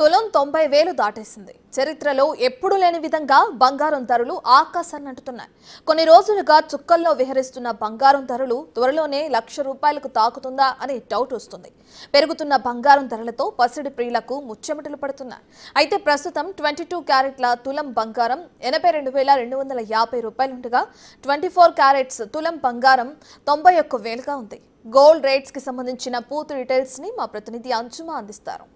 తులం 90,000 దాటేసింది. చరిత్రలో ఎప్పుడూ లేని విధంగా బంగారం ధరలు ఆకాశాన్ని అంటుతున్నాయి. కొన్ని రోజులుగా చుక్కల్లో విహరిస్తున్న బంగారం ధరలు త్వరలోనే ₹1,00,000 తాకుతుందా అని డౌట్ వస్తుంది. పెరుగుతున్న బంగారం ధరలతో పసిడి ప్రియులకు ముచ్చెమటలు పడుతున్నాయి. అయితే ప్రస్తుతం 22 క్యారెట్ల తులం బంగారం ₹82,250 ఉండగా 24 క్యారెట్స్ తులం బంగారం 91,000గా ఉంది. గోల్డ్ రేట్స్ కి సంబంధించిన పూర్తి డీటెయిల్స్ ని మా ప్రతినిధి అంజుమ అందిస్తారు.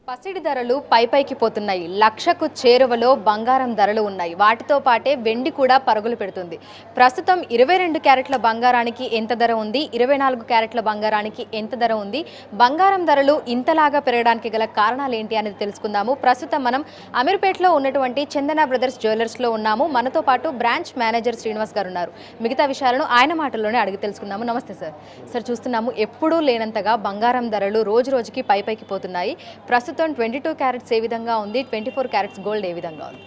పసిడి ధరలు పైకి పోతున్నాయి. లక్షకు చేరువలో బంగారం ధరలు ఉన్నాయి. వాటితో పాటే వెండి కూడా పరుగులు పెడుతుంది. ప్రస్తుతం 22 క్యారెట్ల బంగారానికి ఎంత ధర ఉంది, 24 క్యారెట్ల బంగారానికి ఎంత ధర ఉంది, బంగారం ధరలు ఇంతలాగా పెరగడానికి గల కారణాలు ఏంటి అనేది తెలుసుకుందాము. ప్రస్తుతం మనం అమీర్పేటలో ఉన్నటువంటి చందన బ్రదర్స్ జ్యువెలర్స్లో ఉన్నాము. మనతో పాటు బ్రాంచ్ మేనేజర్ శ్రీనివాస్ గారు ఉన్నారు. మిగతా విషయాలను ఆయన మాటల్లోనే అడిగి తెలుసుకుందాము. నమస్తే సార్. సార్, చూస్తున్నాము ఎప్పుడూ లేనంతగా బంగారం ధరలు రోజు రోజుకి పైకి పోతున్నాయి. ప్రస్తుతం 22 క్యారెట్స్ ఏ విధంగా ఉంది, 24 క్యారెట్స్ గోల్డ్ ఏ విధంగా ఉంది?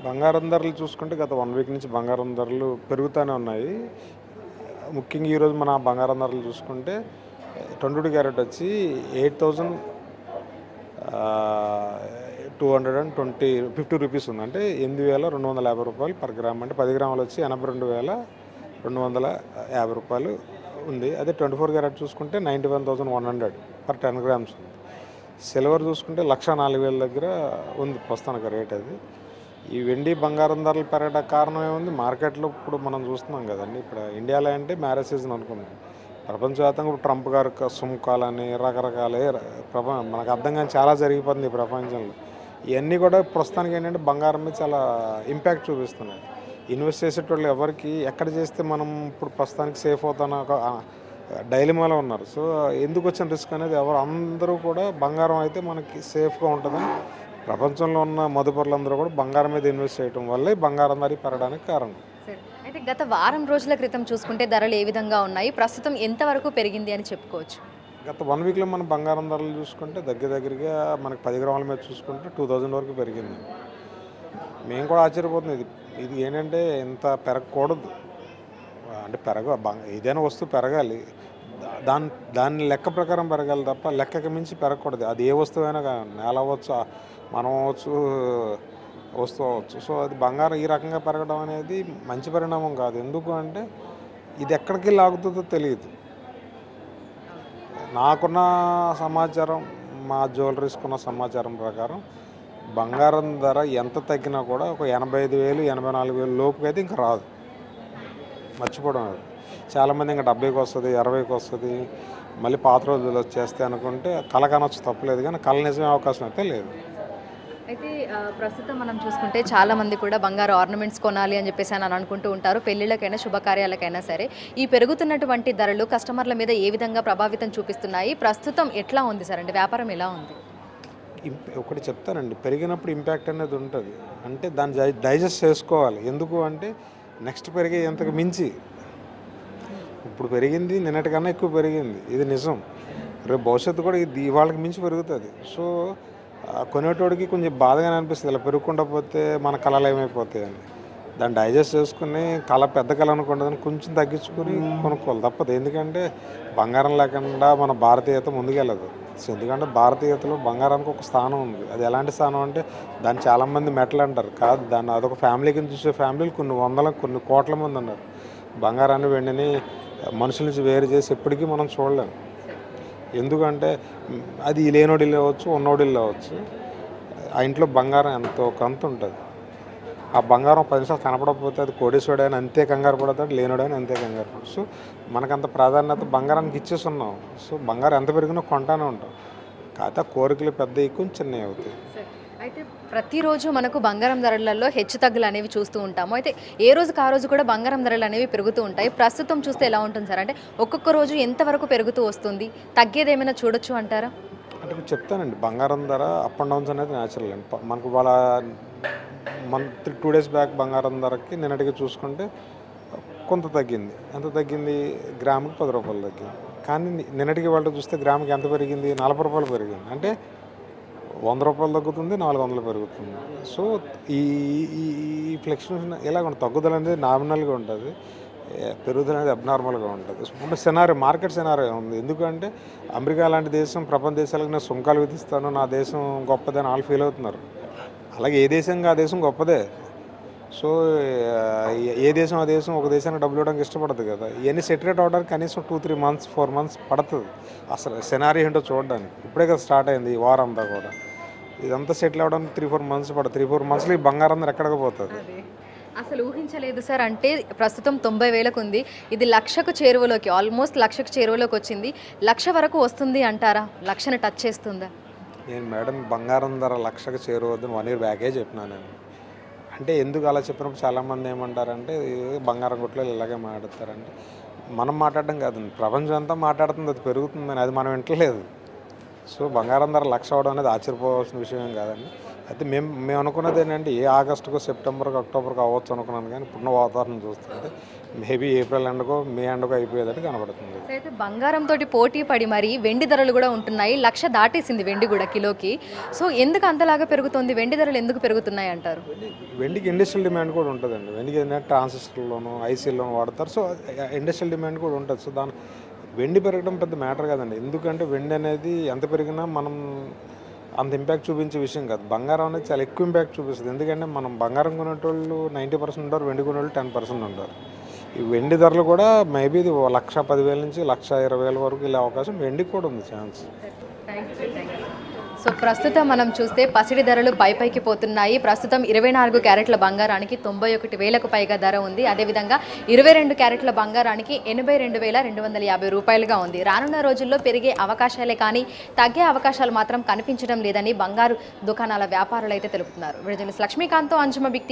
బంగారం ధరలు చూసుకుంటే గత 1 వీక్ నుంచి బంగారం ధరలు పెరుగుతూనే ఉన్నాయి. ముఖ్యంగా ఈరోజు మన బంగారం ధరలు చూసుకుంటే 22 క్యారెట్ వచ్చి 8,250 రూపీస్ ఉంది. అంటే ₹8,250 పర్ గ్రామ్. అంటే 10 గ్రాములు వచ్చి ₹82,250 ఉంది. అదే 24 క్యారెట్ చూసుకుంటే 91,100 పర్ 10 గ్రామ్స్ ఉంది. సిల్వర్ చూసుకుంటే 1,04,000 దగ్గర ఉంది ప్రస్తుతానికి రేట్. అది ఈ వెండి బంగారం ధరలు పెరగడానికి కారణం ఏముంది, మార్కెట్లో ఇప్పుడు మనం చూస్తున్నాం కదండి. ఇప్పుడు ఇండియాలో అంటే మ్యారేజ్ సీజన్ అనుకుందాం, ప్రపంచవ్యాప్తంగా ట్రంప్ గారు సుంకాలని రకరకాల మనకు అర్థం కానీ చాలా జరిగిపోతుంది ఈ ప్రపంచంలో. ఇవన్నీ కూడా ప్రస్తుతానికి ఏంటంటే బంగారం మీద చాలా ఇంపాక్ట్ చూపిస్తున్నాయి. ఇన్వెస్ట్ చేసేటోళ్ళు ఎవరికి ఎక్కడ చేస్తే మనం ఇప్పుడు ప్రస్తుతానికి సేఫ్ అవుతానో డైలమాలో ఉన్నారు. సో ఎందుకు వచ్చిన రిస్క్ అనేది అందరూ కూడా బంగారం అయితే మనకి సేఫ్గా ఉంటుందని ప్రపంచంలో ఉన్న మదుపరులందరూ కూడా బంగారం మీద ఇన్వెస్ట్ చేయడం వల్లే బంగారం ధర పెరగడానికి కారణం. అయితే గత వారం రోజుల క్రితం చూసుకుంటే ధరలు ఏ విధంగా ఉన్నాయి, ప్రస్తుతం ఎంతవరకు పెరిగింది అని చెప్పుకోవచ్చు? గత 1 వీక్లో మన బంగారం ధరలు చూసుకుంటే దగ్గరగా మనకి 10 గ్రాముల మీద చూసుకుంటే 2,000 వరకు పెరిగింది. మేము కూడా ఆశ్చర్యపోతుంది. ఇది ఏంటంటే ఇంత పెరగకూడదు. అంటే ఏదైనా వస్తువు పెరగాలి, దాని లెక్క ప్రకారం పెరగాలి తప్ప లెక్కకి మించి పెరగకూడదు. అది ఏ వస్తువు అయినా కానీ, నేల అవ్వచ్చు, మనం అవ్వచ్చు, వస్తువు అవ్వచ్చు. సో అది బంగారం ఈ రకంగా పెరగడం అనేది మంచి పరిణామం కాదు. ఎందుకు అంటే ఇది ఎక్కడికి లాగుతుందో తెలియదు. నాకున్న సమాచారం, మా జ్యువెలరీస్కున్న సమాచారం ప్రకారం బంగారం ధర ఎంత తగ్గినా కూడా ఒక 85,000, 84,000 లోపుకి అయితే ఇంకా రాదు. మర్చిపోవడం అది. చాలామంది ఇంకా 70కి వస్తుంది, 60కి వస్తుంది, మళ్ళీ పాత రోజులు వచ్చేస్తే అనుకుంటే కళ కనొచ్చు, తప్పలేదు. కానీ కళ నిజమే అవకాశం అయితే లేదు. అయితే ప్రస్తుతం మనం చూసుకుంటే చాలామంది కూడా బంగారు ఆర్నమెంట్స్ కొనాలి అని చెప్పేసి అని అనుకుంటూ ఉంటారు. పెళ్ళిళ్ళకైనా శుభకార్యాలకైనా సరే ఈ పెరుగుతున్నటువంటి ధరలు కస్టమర్ల మీద ఏ విధంగా ప్రభావితం చూపిస్తున్నాయి? ప్రస్తుతం ఎట్లా ఉంది సార్, అంటే వ్యాపారం ఎలా ఉంది? ఒకటి చెప్తానండి, పెరిగినప్పుడు ఇంపాక్ట్ అనేది ఉంటుంది. అంటే దాన్ని డైజెస్ట్ చేసుకోవాలి. ఎందుకు అంటే నెక్స్ట్ పెరిగే ఎంతకు మించి ఇప్పుడు పెరిగింది, నిన్నటికన్నా ఎక్కువ పెరిగింది, ఇది నిజం. రేపు భవిష్యత్తు కూడా ఇది ఇవాళకి మించి పెరుగుతుంది. సో కొనేటోడికి కొంచెం బాధగానే అనిపిస్తుంది, ఇలా పెరుగుకుండా పోతే మన కళలు ఏమైపోతాయని. దాన్ని డైజెస్ట్ చేసుకుని పెద్ద కళ అనుకుంటుందని కొంచెం తగ్గించుకొని కొనుక్కోవాలి, తప్పదు. ఎందుకంటే బంగారం లేకుండా మన భారతీయత ముందుకెళ్ళదు. ఎందుకంటే భారతీయతలో బంగారానికి ఒక స్థానం ఉంది. అది ఎలాంటి స్థానం అంటే దాన్ని చాలామంది మెటల్ అంటారు, కాదు. దాన్ని అదొక ఫ్యామిలీ కింద చూసే ఫ్యామిలీలు కొన్ని కోట్ల మంది ఉన్నారు. బంగారాన్ని వెండిని మనుషుల నుంచి వేరు చేసి ఎప్పటికీ మనం చూడలేము. ఎందుకంటే అది లేనోడిల్లు అవ్వచ్చు, ఉన్నోడిల్లు అవ్వచ్చు. ఆ ఇంట్లో బంగారం ఎంతో కొంత ఉంటుంది. ఆ బంగారం 10 నిమిషాలు కనపడకపోతే అది కోడేశ్వరుడైనా అంతే కంగారు పడతాడు, లేనోడైనా అంతే కంగారు పడతాడు. సో మనకంత ప్రాధాన్యత బంగారానికి ఇచ్చేస్తున్నాం. సో బంగారం ఎంత పెరిగినా కొంటానే ఉంటాం. కాకపోతే కోరికలు పెద్దవి కొంచెం చిన్నవి అవుతాయి. అయితే ప్రతిరోజు మనకు బంగారం ధరలలో హెచ్చు తగ్గులు అనేవి చూస్తూ ఉంటాము. అయితే ఏ రోజుకి ఆ రోజు కూడా బంగారం ధరలు అనేవి పెరుగుతూ ఉంటాయి. ప్రస్తుతం చూస్తే ఎలా ఉంటుంది సార్, అంటే ఒక్కొక్క రోజు ఎంతవరకు పెరుగుతూ వస్తుంది, తగ్గేది ఏమైనా చూడొచ్చు అంటారా? అంటే చెప్తానండి, బంగారం ధర అప్ అండ్ డౌన్స్ అనేది న్యాచురల్ అండి. మనకు వాళ్ళ 2 డేస్ బ్యాక్ బంగారం ధరకి నిన్నటికి చూసుకుంటే కొంత తగ్గింది. ఎంత తగ్గింది? గ్రాముకి ₹10 తగ్గింది. కానీ నిన్నటికి వాళ్ళు చూస్తే గ్రాముకి ఎంత పెరిగింది? ₹40 పెరిగింది. అంటే ₹100 తగ్గుతుంది, 400 పెరుగుతుంది. సో ఈ ఫ్లక్చుయేషన్ ఎలాగ ఉంటుంది, తగ్గుదల అనేది నామినల్గా ఉంటుంది. పెరుగుదల అనేది అబ్నార్మల్గా ఉంటుంది. ఇప్పుడు సినారియో మార్కెట్ సినారియో ఉంది. ఎందుకంటే అమెరికా లాంటి దేశం ప్రపంచ దేశాలకు నేను సుంకాలు విధిస్తాను, నా దేశం గొప్పదని వాళ్ళు ఫీల్ అవుతున్నారు. అలాగే ఏ దేశంగా ఆ దేశం గొప్పదే. సో ఏ దేశం ఆ దేశం ఒక దేశానికి డబ్బులు ఇవ్వడానికి ఇష్టపడదు కదా. ఇవన్నీ సెటిల్ అవడానికి కనీసం 2-3 మంత్స్ 4 మంత్స్ పడుతుంది అసలు సినారియో ఏంటో చూడడానికి. ఇప్పుడే కదా స్టార్ట్ అయింది ఈ వార్ అంతా కూడా. ఇదంతా సెటిల్ అవ్వడానికి 3-4 మంత్స్ పడుతుంది. 3-4 మంత్స్లో ఈ బంగారం అందరూ ఎక్కడికి పోతుంది. అసలు ఊహించలేదు సార్. అంటే ప్రస్తుతం 90,000కు ఉంది, ఇది లక్షకు చేరువలోకి, ఆల్మోస్ట్ లక్షకు చేరువలోకి వచ్చింది. 1,00,000 వరకు వస్తుంది అంటారా? 1,00,000ని టచ్ చేస్తుందా? నేను మేడం బంగారం ధర 1,00,000కి చేరువద్దని 1 year బ్యాకే చెప్పినాను నేను. అంటే ఎందుకు అలా చెప్పినప్పుడు చాలామంది ఏమంటారంటే బంగారం కొట్లో ఇలాగే మాట్లాడతారంటే, మనం మాట్లాడడం కాదండి, ప్రపంచం అంతా మాట్లాడుతుంది అది పెరుగుతుందని. అది మనం వింటలేదు. సో బంగారం ధర 1,00,000 అవడం అనేది ఆశ్చర్యపోవాల్సిన విషయం ఏం కాదండి. అయితే మేము అనుకున్నది ఏంటంటే ఏ ఆగస్టుకో సెప్టెంబర్కో అక్టోబర్కో అవ్వచ్చు అనుకున్నాను, కానీ ఇప్పుడున్న వాతావరణం చూస్తుంటే మేబీ ఏప్రిల్ ఎండకో మే ఎండకో అయిపోయేటట్టు కనబడుతుంది. అయితే బంగారంతో పోటీ పడి మరి వెండి ధరలు కూడా ఉంటున్నాయి. 1,00,000 దాటేసింది వెండి కూడా కిలోకి. సో ఎందుకు అంతలాగా పెరుగుతుంది? వెండి ధరలు ఎందుకు పెరుగుతున్నాయి అంటారు? వెండికి ఇండస్ట్రియల్ డిమాండ్ కూడా ఉంటుందండి. వెండికి ఏంటంటే ట్రాన్సిస్టర్లోను ఐసీల్లోను వాడతారు. సో ఇండస్ట్రియల్ డిమాండ్ కూడా ఉంటుంది. సో దాని వెండి పెరగడం పెద్ద మ్యాటర్ కాదండి. ఎందుకంటే వెండి అనేది ఎంత పెరిగినా మనం అంత ఇంపాక్ట్ చూపించే విషయం కాదు. బంగారం అనేది చాలా ఎక్కువ ఇంపాక్ట్ చూపిస్తుంది. ఎందుకంటే మనం బంగారం కొనేటోళ్ళు 90% ఉంటారు, వెండి కొనేవాళ్ళు 10% ఉంటారు. ఈ వెండి ధరలు కూడా మేబీ ఇది 1,10,000 నుంచి 1,20,000 వరకు వెళ్ళే అవకాశం వెండికి కూడా ఉంది ఛాన్స్. సో ప్రస్తుతం మనం చూస్తే పసిడి ధరలు పైకి పోతున్నాయి. ప్రస్తుతం 24 క్యారెట్ల బంగారానికి 91,000కు పైగా ధర ఉంది. అదేవిధంగా 22 క్యారెట్ల బంగారానికి 82,250 రూపాయలుగా ఉంది. రానున్న రోజుల్లో పెరిగే అవకాశాలే కానీ తగ్గే అవకాశాలు మాత్రం కనిపించడం లేదని బంగారు దుకాణాల వ్యాపారులు అయితే తెలుపుతున్నారు. విడుదల లక్ష్మీకాంత్తో అంజుమ బిక్తి.